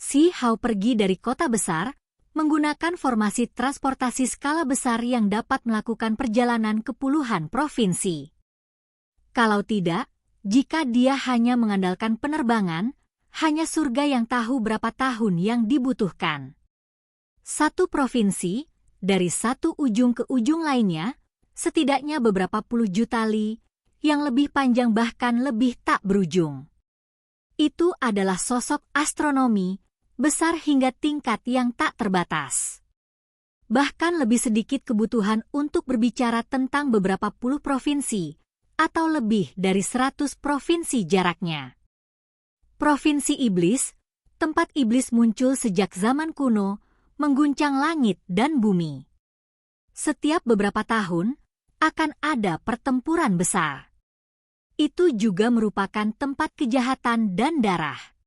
Si Hao pergi dari kota besar, menggunakan formasi transportasi skala besar yang dapat melakukan perjalanan ke puluhan provinsi. Kalau tidak, jika dia hanya mengandalkan penerbangan, hanya surga yang tahu berapa tahun yang dibutuhkan. Satu provinsi, dari satu ujung ke ujung lainnya, setidaknya beberapa puluh juta li, yang lebih panjang bahkan lebih tak berujung. Itu adalah sosok astronomi, besar hingga tingkat yang tak terbatas. Bahkan lebih sedikit kebutuhan untuk berbicara tentang beberapa puluh provinsi, atau lebih dari 100 provinsi jaraknya. Provinsi Iblis, tempat iblis muncul sejak zaman kuno, mengguncang langit dan bumi. Setiap beberapa tahun, akan ada pertempuran besar. Itu juga merupakan tempat kejahatan dan darah.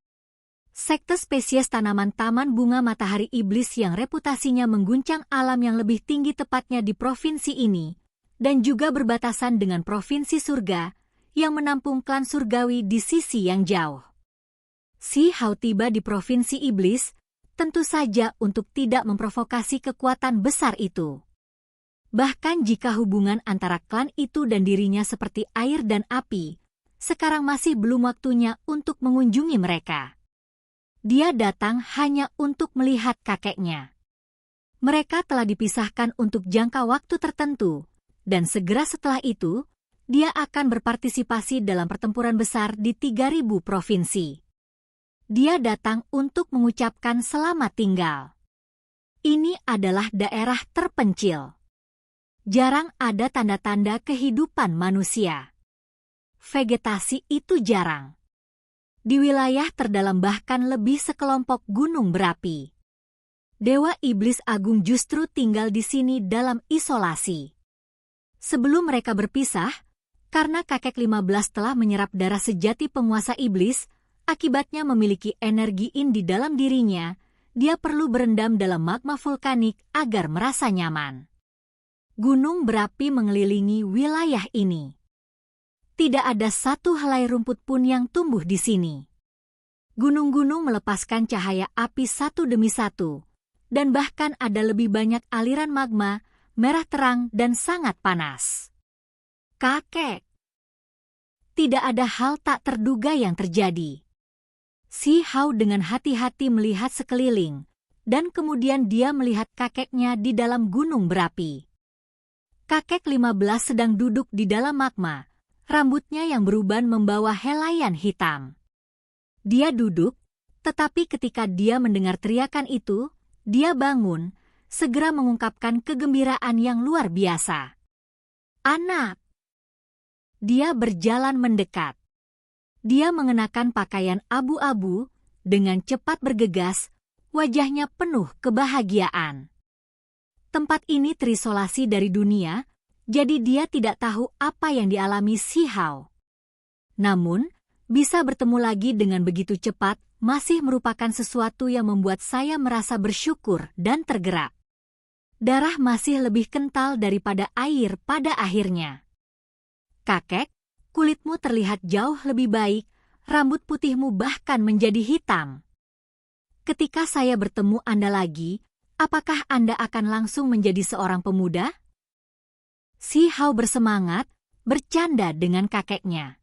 Sekte spesies tanaman Taman Bunga Matahari Iblis yang reputasinya mengguncang alam yang lebih tinggi tepatnya di provinsi ini, dan juga berbatasan dengan provinsi surga, yang menampung klan surgawi di sisi yang jauh. Si Hao tiba di provinsi Iblis, tentu saja untuk tidak memprovokasi kekuatan besar itu. Bahkan jika hubungan antara klan itu dan dirinya seperti air dan api, sekarang masih belum waktunya untuk mengunjungi mereka. Dia datang hanya untuk melihat kakeknya. Mereka telah dipisahkan untuk jangka waktu tertentu, dan segera setelah itu, dia akan berpartisipasi dalam pertempuran besar di 3.000 provinsi. Dia datang untuk mengucapkan selamat tinggal. Ini adalah daerah terpencil. Jarang ada tanda-tanda kehidupan manusia. Vegetasi itu jarang. Di wilayah terdalam bahkan lebih sekelompok gunung berapi. Dewa Iblis Agung justru tinggal di sini dalam isolasi. Sebelum mereka berpisah, karena kakek 15 telah menyerap darah sejati penguasa iblis, akibatnya memiliki energi in di dalam dirinya, dia perlu berendam dalam magma vulkanik agar merasa nyaman. Gunung berapi mengelilingi wilayah ini. Tidak ada satu helai rumput pun yang tumbuh di sini. Gunung-gunung melepaskan cahaya api satu demi satu, dan bahkan ada lebih banyak aliran magma, merah terang dan sangat panas. Kakek! Tidak ada hal tak terduga yang terjadi. Si Hao dengan hati-hati melihat sekeliling, dan kemudian dia melihat kakeknya di dalam gunung berapi. Kakek 15 sedang duduk di dalam magma, rambutnya yang beruban membawa helaian hitam. Dia duduk, tetapi ketika dia mendengar teriakan itu, dia bangun, segera mengungkapkan kegembiraan yang luar biasa. Anak! Dia berjalan mendekat. Dia mengenakan pakaian abu-abu, dengan cepat bergegas, wajahnya penuh kebahagiaan. Tempat ini terisolasi dari dunia, jadi dia tidak tahu apa yang dialami Si Hao. Namun, bisa bertemu lagi dengan begitu cepat masih merupakan sesuatu yang membuat saya merasa bersyukur dan tergerak. Darah masih lebih kental daripada air pada akhirnya. Kakek, kulitmu terlihat jauh lebih baik, rambut putihmu bahkan menjadi hitam. Ketika saya bertemu Anda lagi, apakah Anda akan langsung menjadi seorang pemuda? Si Hao bersemangat, bercanda dengan kakeknya.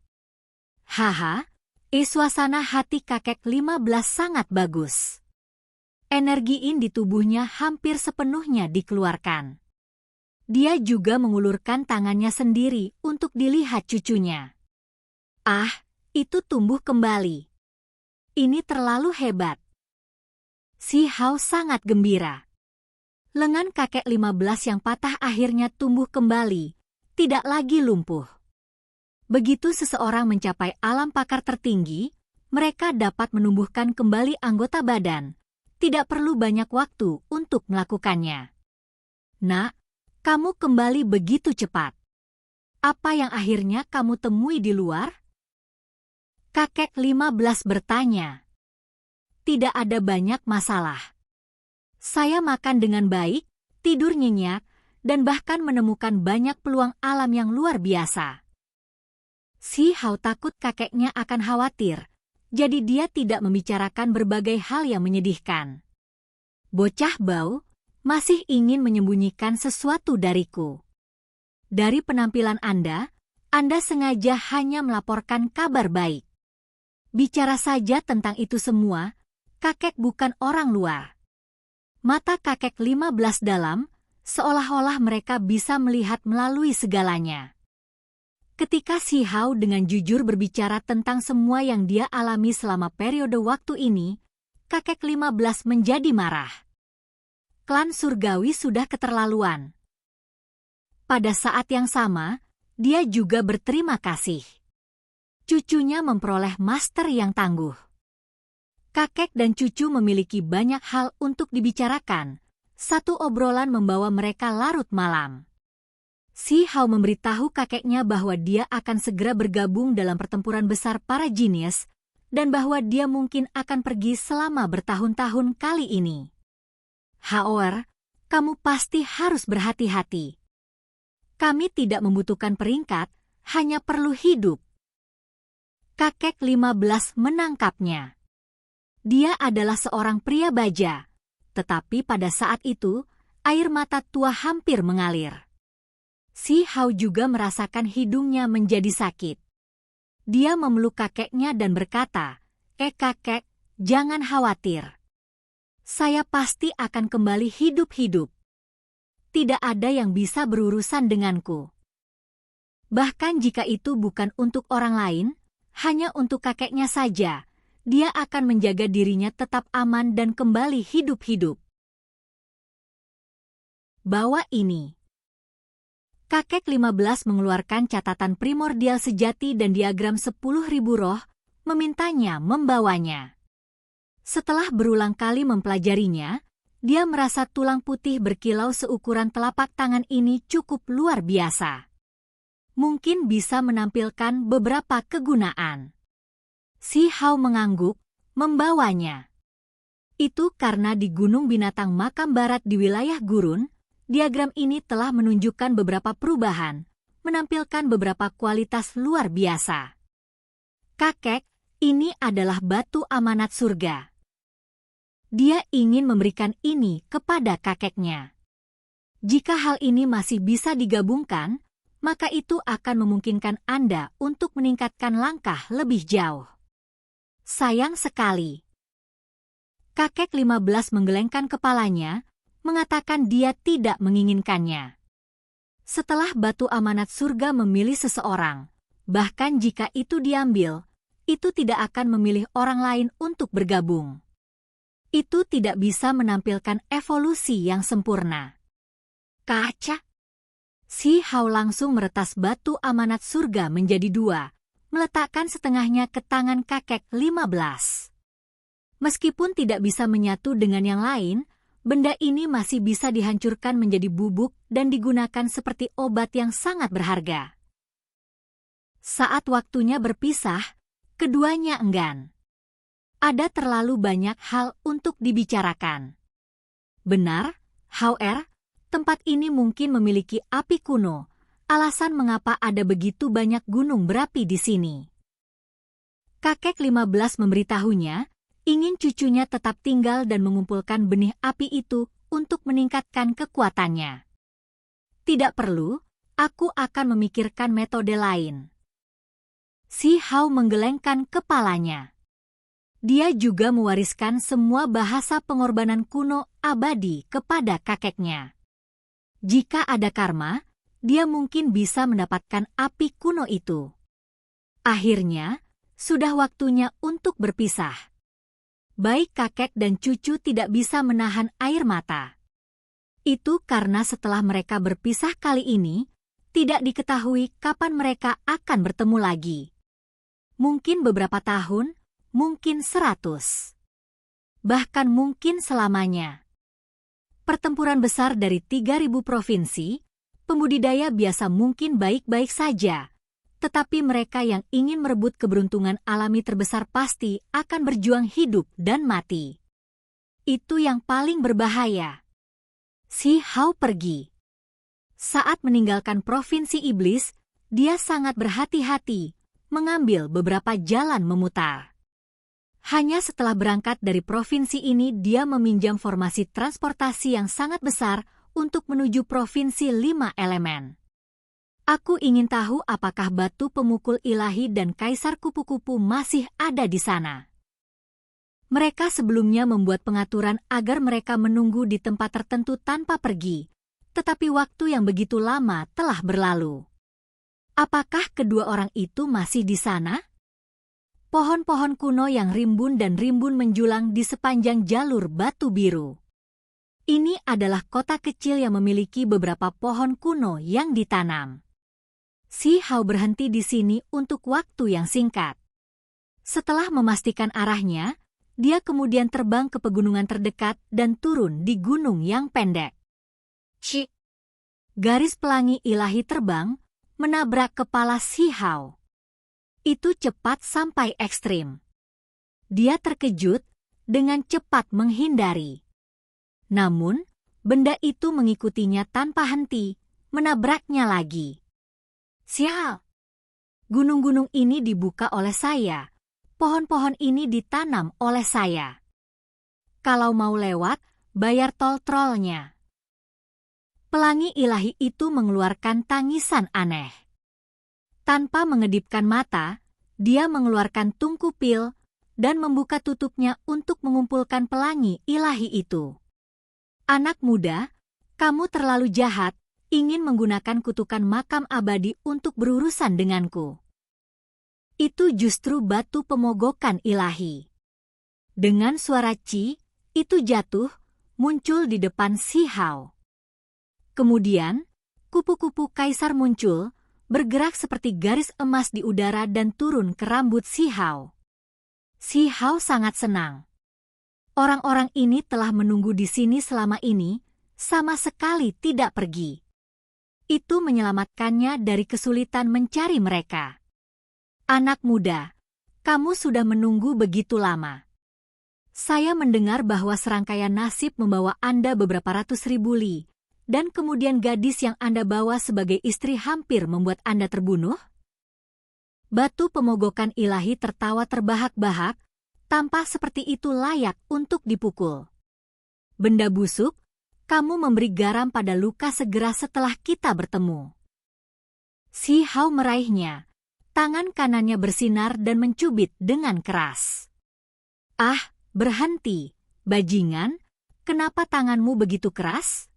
Haha, suasana hati kakek 15 sangat bagus. Energi in di tubuhnya hampir sepenuhnya dikeluarkan. Dia juga mengulurkan tangannya sendiri untuk dilihat cucunya. Ah, itu tumbuh kembali. Ini terlalu hebat. Si Hao sangat gembira. Lengan kakek 15 yang patah akhirnya tumbuh kembali, tidak lagi lumpuh. Begitu seseorang mencapai alam pakar tertinggi, mereka dapat menumbuhkan kembali anggota badan. Tidak perlu banyak waktu untuk melakukannya. Nak, kamu kembali begitu cepat. Apa yang akhirnya kamu temui di luar? Kakek 15 bertanya. Tidak ada banyak masalah. Saya makan dengan baik, tidur nyenyak, dan bahkan menemukan banyak peluang alam yang luar biasa. Si Hao takut kakeknya akan khawatir, jadi dia tidak membicarakan berbagai hal yang menyedihkan. Bocah bau, masih ingin menyembunyikan sesuatu dariku. Dari penampilan Anda sengaja hanya melaporkan kabar baik. Bicara saja tentang itu semua, kakek bukan orang luar. Mata kakek 15 dalam, seolah-olah mereka bisa melihat melalui segalanya. Ketika Si Hao dengan jujur berbicara tentang semua yang dia alami selama periode waktu ini, kakek 15 menjadi marah. Klan surgawi sudah keterlaluan. Pada saat yang sama, dia juga berterima kasih. Cucunya memperoleh master yang tangguh. Kakek dan cucu memiliki banyak hal untuk dibicarakan. Satu obrolan membawa mereka larut malam. Si Hao memberitahu kakeknya bahwa dia akan segera bergabung dalam pertempuran besar para jenius dan bahwa dia mungkin akan pergi selama bertahun-tahun kali ini. Haoer, kamu pasti harus berhati-hati. Kami tidak membutuhkan peringkat, hanya perlu hidup. Kakek 15 menangkapnya. Dia adalah seorang pria baja, tetapi pada saat itu, air mata tua hampir mengalir. Si Hao juga merasakan hidungnya menjadi sakit. Dia memeluk kakeknya dan berkata, kakek, jangan khawatir. Saya pasti akan kembali hidup-hidup. Tidak ada yang bisa berurusan denganku. Bahkan jika itu bukan untuk orang lain, hanya untuk kakeknya saja, dia akan menjaga dirinya tetap aman dan kembali hidup-hidup. Bawa ini. Kakek 15 mengeluarkan catatan primordial sejati dan diagram 10.000 roh, memintanya membawanya. Setelah berulang kali mempelajarinya, dia merasa tulang putih berkilau seukuran telapak tangan ini cukup luar biasa. Mungkin bisa menampilkan beberapa kegunaan. Si Hao mengangguk, membawanya. Itu karena di Gunung Binatang Makam Barat di wilayah gurun, diagram ini telah menunjukkan beberapa perubahan, menampilkan beberapa kualitas luar biasa. Kakek, ini adalah batu amanat surga. Dia ingin memberikan ini kepada kakeknya. Jika hal ini masih bisa digabungkan, maka itu akan memungkinkan Anda untuk meningkatkan langkah lebih jauh. Sayang sekali. Kakek 15 menggelengkan kepalanya, mengatakan dia tidak menginginkannya. Setelah batu amanat surga memilih seseorang, bahkan jika itu diambil, itu tidak akan memilih orang lain untuk bergabung. Itu tidak bisa menampilkan evolusi yang sempurna. Kaca. Si Hao langsung meretas batu amanat surga menjadi 2, meletakkan setengahnya ke tangan kakek 15. Meskipun tidak bisa menyatu dengan yang lain, benda ini masih bisa dihancurkan menjadi bubuk dan digunakan seperti obat yang sangat berharga. Saat waktunya berpisah, keduanya enggan. Ada terlalu banyak hal untuk dibicarakan. Benar, Haoer, tempat ini mungkin memiliki api kuno, alasan mengapa ada begitu banyak gunung berapi di sini. Kakek 15 memberitahunya, ingin cucunya tetap tinggal dan mengumpulkan benih api itu untuk meningkatkan kekuatannya. Tidak perlu, aku akan memikirkan metode lain. Si Hao menggelengkan kepalanya. Dia juga mewariskan semua bahasa pengorbanan kuno abadi kepada kakeknya. Jika ada karma, dia mungkin bisa mendapatkan api kuno itu. Akhirnya, sudah waktunya untuk berpisah. Baik kakek dan cucu tidak bisa menahan air mata. Itu karena setelah mereka berpisah kali ini, tidak diketahui kapan mereka akan bertemu lagi. Mungkin beberapa tahun, mungkin 100. Bahkan mungkin selamanya. Pertempuran besar dari 3.000 provinsi, pembudidaya biasa mungkin baik-baik saja, tetapi mereka yang ingin merebut keberuntungan alami terbesar pasti akan berjuang hidup dan mati. Itu yang paling berbahaya. Si Hao pergi. Saat meninggalkan provinsi iblis, dia sangat berhati-hati, mengambil beberapa jalan memutar. Hanya setelah berangkat dari provinsi ini dia meminjam formasi transportasi yang sangat besar untuk menuju provinsi 5 elemen. Aku ingin tahu apakah batu pemukul ilahi dan kaisar kupu-kupu masih ada di sana. Mereka sebelumnya membuat pengaturan agar mereka menunggu di tempat tertentu tanpa pergi, tetapi waktu yang begitu lama telah berlalu. Apakah kedua orang itu masih di sana? Pohon-pohon kuno yang rimbun dan rimbun menjulang di sepanjang jalur batu biru. Ini adalah kota kecil yang memiliki beberapa pohon kuno yang ditanam. Si Hao berhenti di sini untuk waktu yang singkat. Setelah memastikan arahnya, dia kemudian terbang ke pegunungan terdekat dan turun di gunung yang pendek. Cik! Garis pelangi ilahi terbang, menabrak kepala Si Hao. Itu cepat sampai ekstrim. Dia terkejut, dengan cepat menghindari. Namun, benda itu mengikutinya tanpa henti, menabraknya lagi. Sial! Gunung-gunung ini dibuka oleh saya. Pohon-pohon ini ditanam oleh saya. Kalau mau lewat, bayar tol trollnya. Pelangi ilahi itu mengeluarkan tangisan aneh. Tanpa mengedipkan mata, dia mengeluarkan tungku pil dan membuka tutupnya untuk mengumpulkan pelangi ilahi itu. Anak muda, kamu terlalu jahat, ingin menggunakan kutukan makam abadi untuk berurusan denganku. Itu justru batu pemogokan ilahi. Dengan suara Ci, itu jatuh, muncul di depan Si Hao. Kemudian, kupu-kupu kaisar muncul, bergerak seperti garis emas di udara dan turun ke rambut Si Hao. Si Hao sangat senang. Orang-orang ini telah menunggu di sini selama ini, sama sekali tidak pergi. Itu menyelamatkannya dari kesulitan mencari mereka. Anak muda, kamu sudah menunggu begitu lama. Saya mendengar bahwa serangkaian nasib membawa Anda beberapa ratus ribu li, dan kemudian gadis yang Anda bawa sebagai istri hampir membuat Anda terbunuh? Batu pemogokan ilahi tertawa terbahak-bahak, tampak seperti itu layak untuk dipukul. Benda busuk, kamu memberi garam pada luka segera setelah kita bertemu. Si Hao meraihnya, tangan kanannya bersinar dan mencubit dengan keras. Ah, berhenti, bajingan, kenapa tanganmu begitu keras?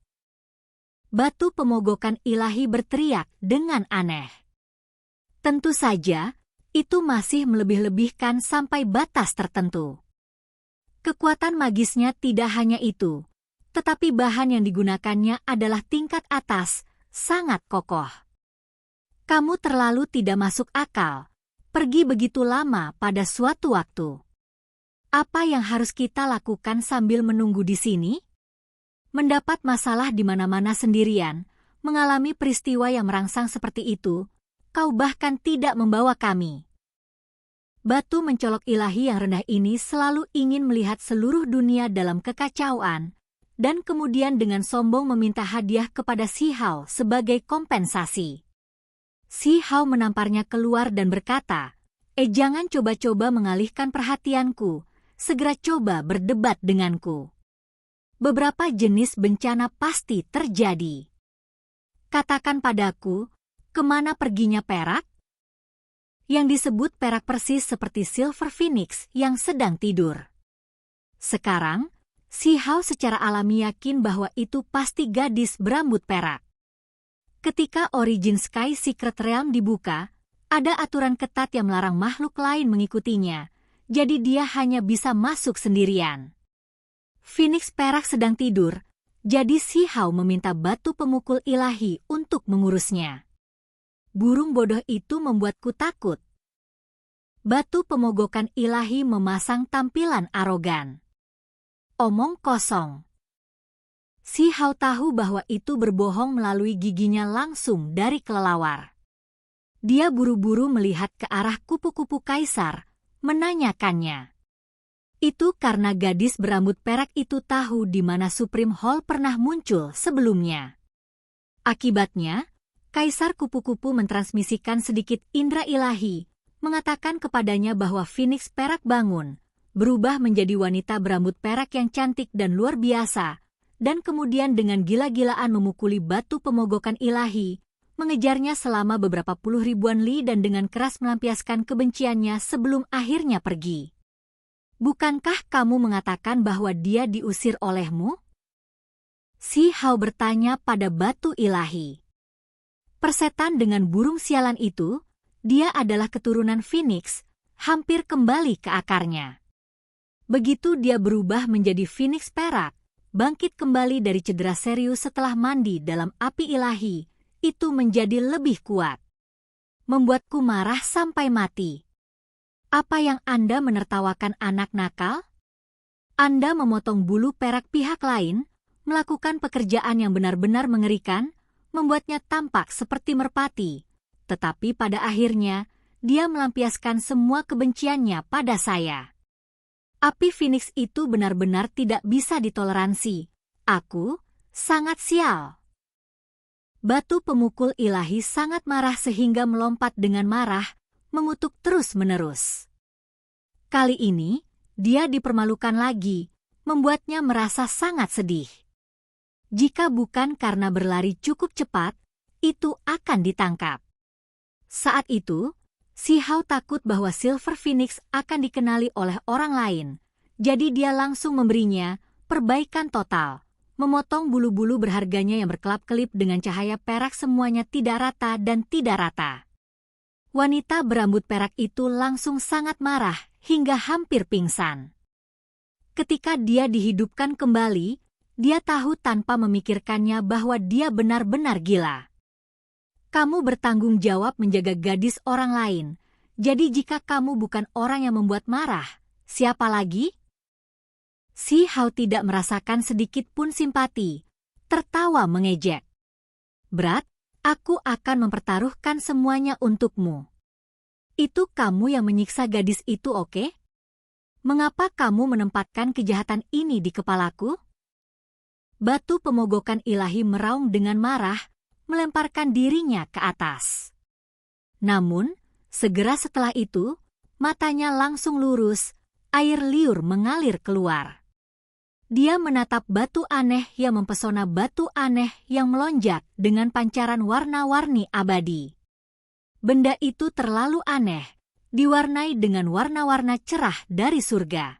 Batu pemogokan ilahi berteriak dengan aneh. Tentu saja, itu masih melebih-lebihkan sampai batas tertentu. Kekuatan magisnya tidak hanya itu, tetapi bahan yang digunakannya adalah tingkat atas, sangat kokoh. Kamu terlalu tidak masuk akal, pergi begitu lama pada suatu waktu. Apa yang harus kita lakukan sambil menunggu di sini? Mendapat masalah di mana-mana sendirian, mengalami peristiwa yang merangsang seperti itu, kau bahkan tidak membawa kami. Batu mencolok ilahi yang rendah ini selalu ingin melihat seluruh dunia dalam kekacauan, dan kemudian dengan sombong meminta hadiah kepada Si Hao sebagai kompensasi. Si Hao menamparnya keluar dan berkata, jangan coba-coba mengalihkan perhatianku, segera coba berdebat denganku. Beberapa jenis bencana pasti terjadi. Katakan padaku, kemana perginya perak? Yang disebut perak persis seperti Silver Phoenix yang sedang tidur. Sekarang, Si Hao secara alami yakin bahwa itu pasti gadis berambut perak. Ketika Origin Sky Secret Realm dibuka, ada aturan ketat yang melarang makhluk lain mengikutinya, jadi dia hanya bisa masuk sendirian. Phoenix perak sedang tidur, jadi Si Hao meminta batu pemukul ilahi untuk mengurusnya. Burung bodoh itu membuatku takut. Batu pemogokan ilahi memasang tampilan arogan. Omong kosong. Si Hao tahu bahwa itu berbohong melalui giginya langsung dari kelelawar. Dia buru-buru melihat ke arah kupu-kupu kaisar, menanyakannya. Itu karena gadis berambut perak itu tahu di mana Supreme Hall pernah muncul sebelumnya. Akibatnya, Kaisar kupu-kupu mentransmisikan sedikit indera ilahi, mengatakan kepadanya bahwa Phoenix perak bangun, berubah menjadi wanita berambut perak yang cantik dan luar biasa, dan kemudian dengan gila-gilaan memukuli batu pemogokan ilahi, mengejarnya selama beberapa puluh ribuan li dan dengan keras melampiaskan kebenciannya sebelum akhirnya pergi. Bukankah kamu mengatakan bahwa dia diusir olehmu? Si Hao bertanya pada batu ilahi. Persetan dengan burung sialan itu, dia adalah keturunan Phoenix, hampir kembali ke akarnya. Begitu dia berubah menjadi Phoenix perak, bangkit kembali dari cedera serius setelah mandi dalam api ilahi, itu menjadi lebih kuat. Membuatku marah sampai mati. Apa yang Anda menertawakan anak nakal? Anda memotong bulu perak pihak lain, melakukan pekerjaan yang benar-benar mengerikan, membuatnya tampak seperti merpati, tetapi pada akhirnya, dia melampiaskan semua kebenciannya pada saya. Api Phoenix itu benar-benar tidak bisa ditoleransi. Aku sangat sial. Batu pemukul ilahi sangat marah sehingga melompat dengan marah, mengutuk terus-menerus. Kali ini, dia dipermalukan lagi, membuatnya merasa sangat sedih. Jika bukan karena berlari cukup cepat, itu akan ditangkap. Saat itu, si Hao takut bahwa Silver Phoenix akan dikenali oleh orang lain, jadi dia langsung memberinya perbaikan total, memotong bulu-bulu berharganya yang berkelap-kelip dengan cahaya perak semuanya tidak rata dan tidak rata. Wanita berambut perak itu langsung sangat marah hingga hampir pingsan. Ketika dia dihidupkan kembali, dia tahu tanpa memikirkannya bahwa dia benar-benar gila. Kamu bertanggung jawab menjaga gadis orang lain, jadi jika kamu bukan orang yang membuat marah, siapa lagi? Si Hao tidak merasakan sedikit pun simpati, tertawa mengejek. Berat, aku akan mempertaruhkan semuanya untukmu. Itu kamu yang menyiksa gadis itu, oke? Mengapa kamu menempatkan kejahatan ini di kepalaku? Batu pemogokan ilahi meraung dengan marah, melemparkan dirinya ke atas. Namun, segera setelah itu, matanya langsung lurus, air liur mengalir keluar. Dia menatap batu aneh yang mempesona, batu aneh yang melonjak dengan pancaran warna-warni abadi. Benda itu terlalu aneh, diwarnai dengan warna-warna cerah dari surga.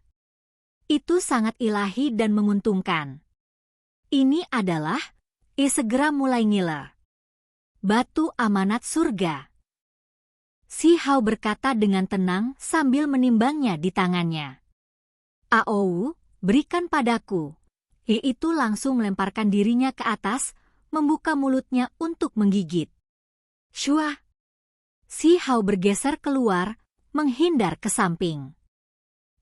Itu sangat ilahi dan menguntungkan. Ini adalah, segera mulai ngiler. Batu amanat surga. Si Hao berkata dengan tenang sambil menimbangnya di tangannya. Aou, berikan padaku. Itu langsung melemparkan dirinya ke atas, membuka mulutnya untuk menggigit. Shua. Si Hao bergeser keluar, menghindar ke samping.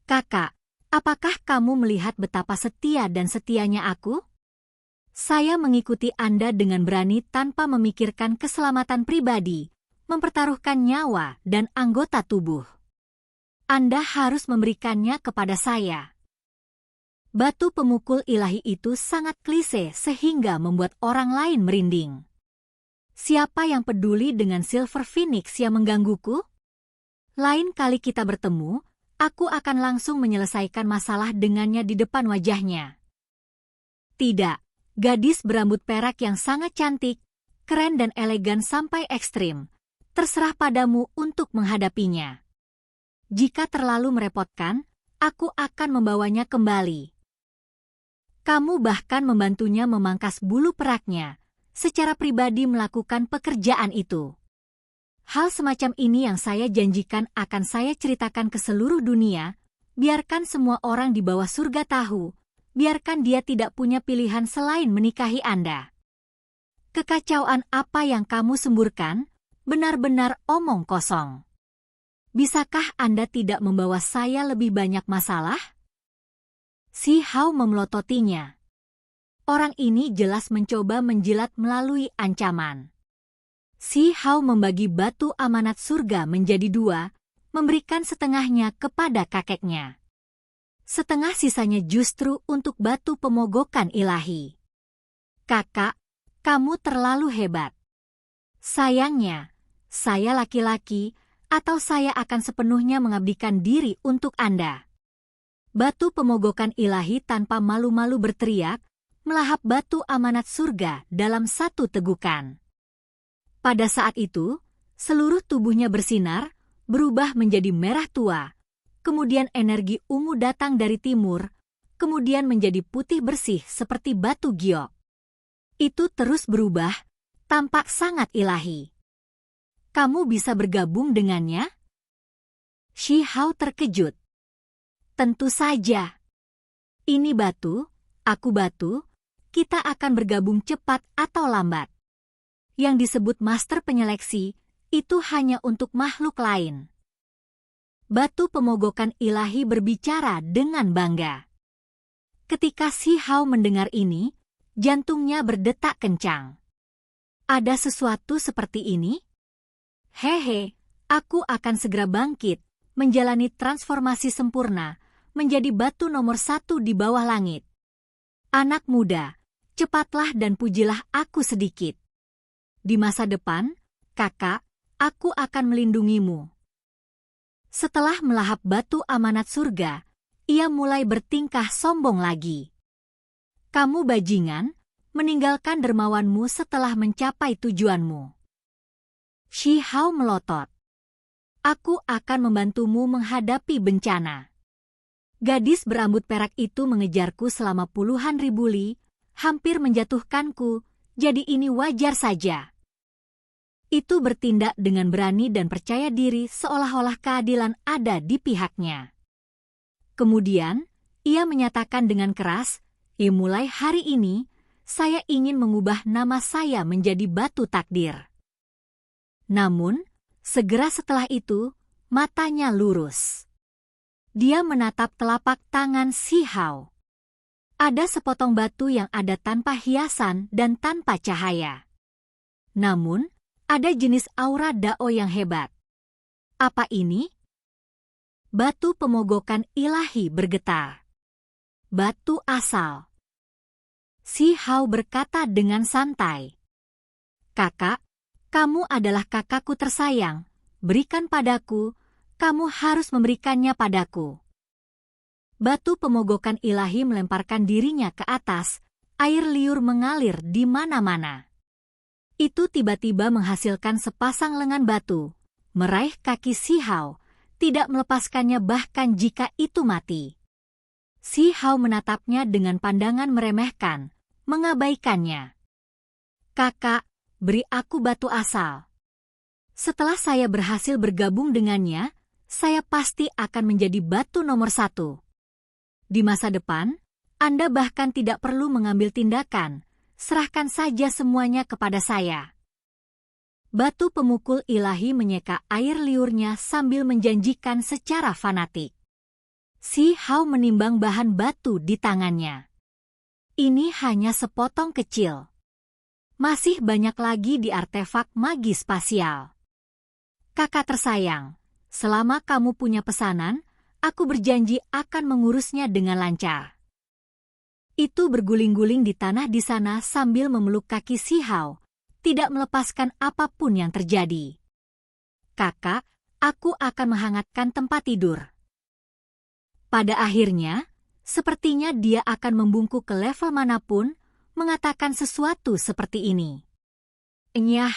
Kakak, apakah kamu melihat betapa setia dan setianya aku? Saya mengikuti Anda dengan berani tanpa memikirkan keselamatan pribadi, mempertaruhkan nyawa dan anggota tubuh. Anda harus memberikannya kepada saya. Batu pemukul ilahi itu sangat klise sehingga membuat orang lain merinding. Siapa yang peduli dengan Silver Phoenix yang menggangguku? Lain kali kita bertemu, aku akan langsung menyelesaikan masalah dengannya di depan wajahnya. Tidak. Gadis berambut perak yang sangat cantik, keren dan elegan sampai ekstrim. Terserah padamu untuk menghadapinya. Jika terlalu merepotkan, aku akan membawanya kembali. Kamu bahkan membantunya memangkas bulu peraknya, secara pribadi melakukan pekerjaan itu. Hal semacam ini yang saya janjikan akan saya ceritakan ke seluruh dunia, biarkan semua orang di bawah surga tahu, biarkan dia tidak punya pilihan selain menikahi Anda. Kekacauan apa yang kamu semburkan, benar-benar omong kosong. Bisakah Anda tidak membawa saya lebih banyak masalah? Si Hao memelototinya. Orang ini jelas mencoba menjilat melalui ancaman. Si Hao membagi batu amanat surga menjadi dua, memberikan setengahnya kepada kakeknya. Setengah sisanya justru untuk batu pemogokan ilahi. Kakak, kamu terlalu hebat. Sayangnya, saya laki-laki, atau saya akan sepenuhnya mengabdikan diri untuk Anda. Batu pemogokan ilahi tanpa malu-malu berteriak, melahap batu amanat surga dalam satu tegukan. Pada saat itu, seluruh tubuhnya bersinar, berubah menjadi merah tua. Kemudian energi ungu datang dari timur, kemudian menjadi putih bersih seperti batu giok. Itu terus berubah, tampak sangat ilahi. Kamu bisa bergabung dengannya? Shi Hao terkejut. Tentu saja. Ini batu, aku batu, kita akan bergabung cepat atau lambat. Yang disebut master penyeleksi, itu hanya untuk makhluk lain. Batu pemogokan ilahi berbicara dengan bangga. Ketika Shi Hao mendengar ini, jantungnya berdetak kencang. Ada sesuatu seperti ini? Hehe, aku akan segera bangkit, menjalani transformasi sempurna, menjadi batu nomor 1 di bawah langit. Anak muda, cepatlah dan pujilah aku sedikit. Di masa depan, kakak, aku akan melindungimu. Setelah melahap batu amanat surga, ia mulai bertingkah sombong lagi. Kamu bajingan, meninggalkan dermawanmu setelah mencapai tujuanmu. Shi Hao melotot. Aku akan membantumu menghadapi bencana. Gadis berambut perak itu mengejarku selama puluhan ribu li, hampir menjatuhkanku, jadi ini wajar saja. Itu bertindak dengan berani dan percaya diri seolah-olah keadilan ada di pihaknya. Kemudian, ia menyatakan dengan keras, mulai hari ini, saya ingin mengubah nama saya menjadi batu takdir. Namun, segera setelah itu, matanya lurus. Dia menatap telapak tangan Shi Hao. Ada sepotong batu yang ada tanpa hiasan dan tanpa cahaya. Namun, ada jenis aura dao yang hebat. Apa ini? Batu pemogokan ilahi bergetar. Batu asal. Shi Hao berkata dengan santai. Kakak, kamu adalah kakakku tersayang. Berikan padaku, kamu harus memberikannya padaku. Batu pemogokan ilahi melemparkan dirinya ke atas, air liur mengalir di mana-mana. Itu tiba-tiba menghasilkan sepasang lengan batu, meraih kaki Shi Hao, tidak melepaskannya bahkan jika itu mati. Shi Hao menatapnya dengan pandangan meremehkan, mengabaikannya. Kakak, beri aku batu asal. Setelah saya berhasil bergabung dengannya, saya pasti akan menjadi batu nomor 1. Di masa depan, Anda bahkan tidak perlu mengambil tindakan, serahkan saja semuanya kepada saya. Batu pemukul ilahi menyeka air liurnya sambil menjanjikan secara fanatik. Shi Hao menimbang bahan batu di tangannya. Ini hanya sepotong kecil. Masih banyak lagi di artefak magis spasial. Kakak tersayang, selama kamu punya pesanan, aku berjanji akan mengurusnya dengan lancar. Itu berguling-guling di tanah di sana sambil memeluk kaki Shi Hao, tidak melepaskan apapun yang terjadi. Kakak, aku akan menghangatkan tempat tidur. Pada akhirnya, sepertinya dia akan membungkuk ke level manapun, mengatakan sesuatu seperti ini. Enyah.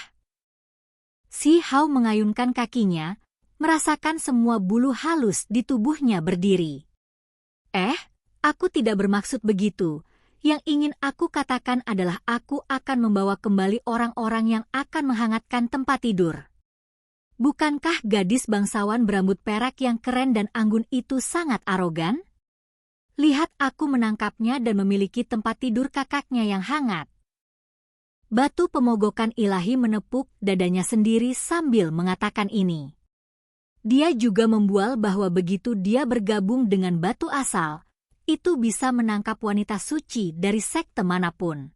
Shi Hao mengayunkan kakinya, merasakan semua bulu halus di tubuhnya berdiri. Aku tidak bermaksud begitu. Yang ingin aku katakan adalah aku akan membawa kembali orang-orang yang akan menghangatkan tempat tidur. Bukankah gadis bangsawan berambut perak yang keren dan anggun itu sangat arogan? Lihat aku menangkapnya dan memiliki tempat tidur kakaknya yang hangat. Batu pemogokan ilahi menepuk dadanya sendiri sambil mengatakan ini. Dia juga membual bahwa begitu dia bergabung dengan batu asal, itu bisa menangkap wanita suci dari sekte manapun.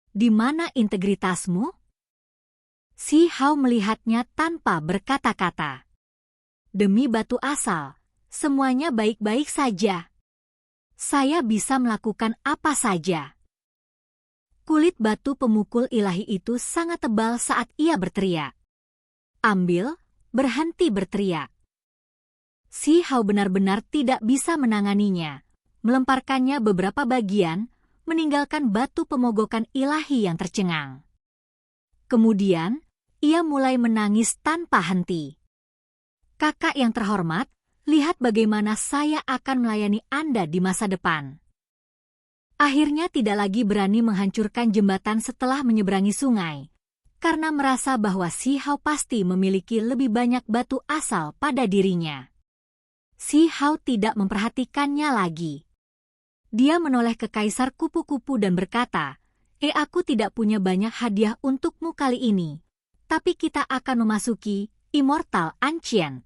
Di mana integritasmu? Shi Hao melihatnya tanpa berkata-kata. Demi batu asal, semuanya baik-baik saja. Saya bisa melakukan apa saja. Kulit batu pemukul ilahi itu sangat tebal saat ia berteriak. Ambil, berhenti berteriak. Si Hao benar-benar tidak bisa menanganinya, melemparkannya beberapa bagian, meninggalkan batu pemogokan ilahi yang tercengang. Kemudian, ia mulai menangis tanpa henti. Kakak yang terhormat, lihat bagaimana saya akan melayani Anda di masa depan. Akhirnya tidak lagi berani menghancurkan jembatan setelah menyeberangi sungai, karena merasa bahwa Si Hao pasti memiliki lebih banyak batu asal pada dirinya. Si Hao tidak memperhatikannya lagi. Dia menoleh ke Kaisar Kupu-Kupu dan berkata, aku tidak punya banyak hadiah untukmu kali ini, tapi kita akan memasuki Immortal Ancient.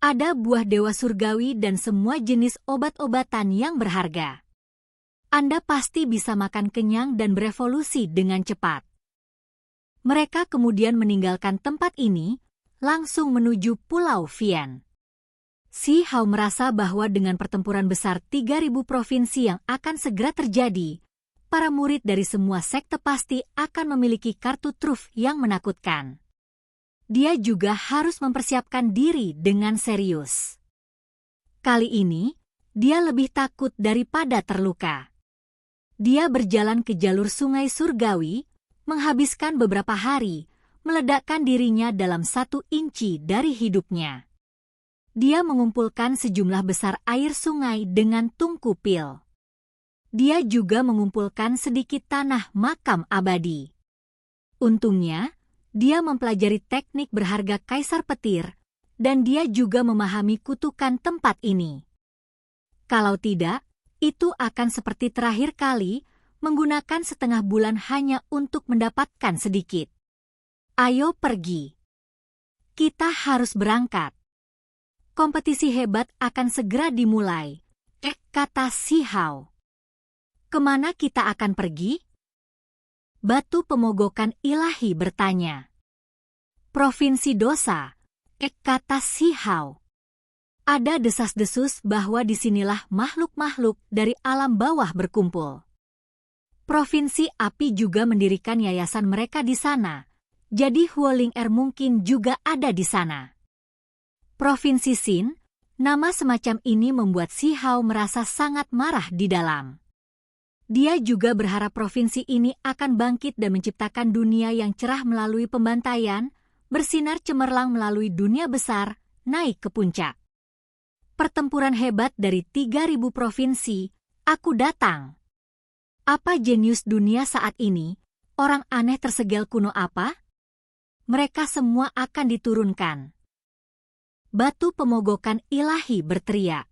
Ada buah dewa surgawi dan semua jenis obat-obatan yang berharga. Anda pasti bisa makan kenyang dan berevolusi dengan cepat. Mereka kemudian meninggalkan tempat ini, langsung menuju Pulau Vian. Si Hao merasa bahwa dengan pertempuran besar 3.000 provinsi yang akan segera terjadi, para murid dari semua sekte pasti akan memiliki kartu truf yang menakutkan. Dia juga harus mempersiapkan diri dengan serius. Kali ini, dia lebih takut daripada terluka. Dia berjalan ke jalur sungai surgawi, menghabiskan beberapa hari, meledakkan dirinya dalam 1 inci dari hidupnya. Dia mengumpulkan sejumlah besar air sungai dengan tungku pil. Dia juga mengumpulkan sedikit tanah makam abadi. Untungnya, dia mempelajari teknik berharga Kaisar Petir, dan dia juga memahami kutukan tempat ini. Kalau tidak, itu akan seperti terakhir kali menggunakan setengah bulan hanya untuk mendapatkan sedikit. Ayo pergi. Kita harus berangkat. Kompetisi hebat akan segera dimulai, kata Si Hao. Kemana kita akan pergi? Batu pemogokan ilahi bertanya. Provinsi dosa, kata Si Hao. Ada desas-desus bahwa disinilah makhluk-makhluk dari alam bawah berkumpul. Provinsi api juga mendirikan yayasan mereka di sana, jadi Huoling Er mungkin juga ada di sana. Provinsi Xin, nama semacam ini membuat Si Hao merasa sangat marah di dalam. Dia juga berharap provinsi ini akan bangkit dan menciptakan dunia yang cerah melalui pembantaian, bersinar cemerlang melalui dunia besar, naik ke puncak. Pertempuran hebat dari 3.000 provinsi, aku datang. Apa jenius dunia saat ini? Orang aneh tersegel kuno apa? Mereka semua akan diturunkan. Batu pemogokan ilahi berteriak.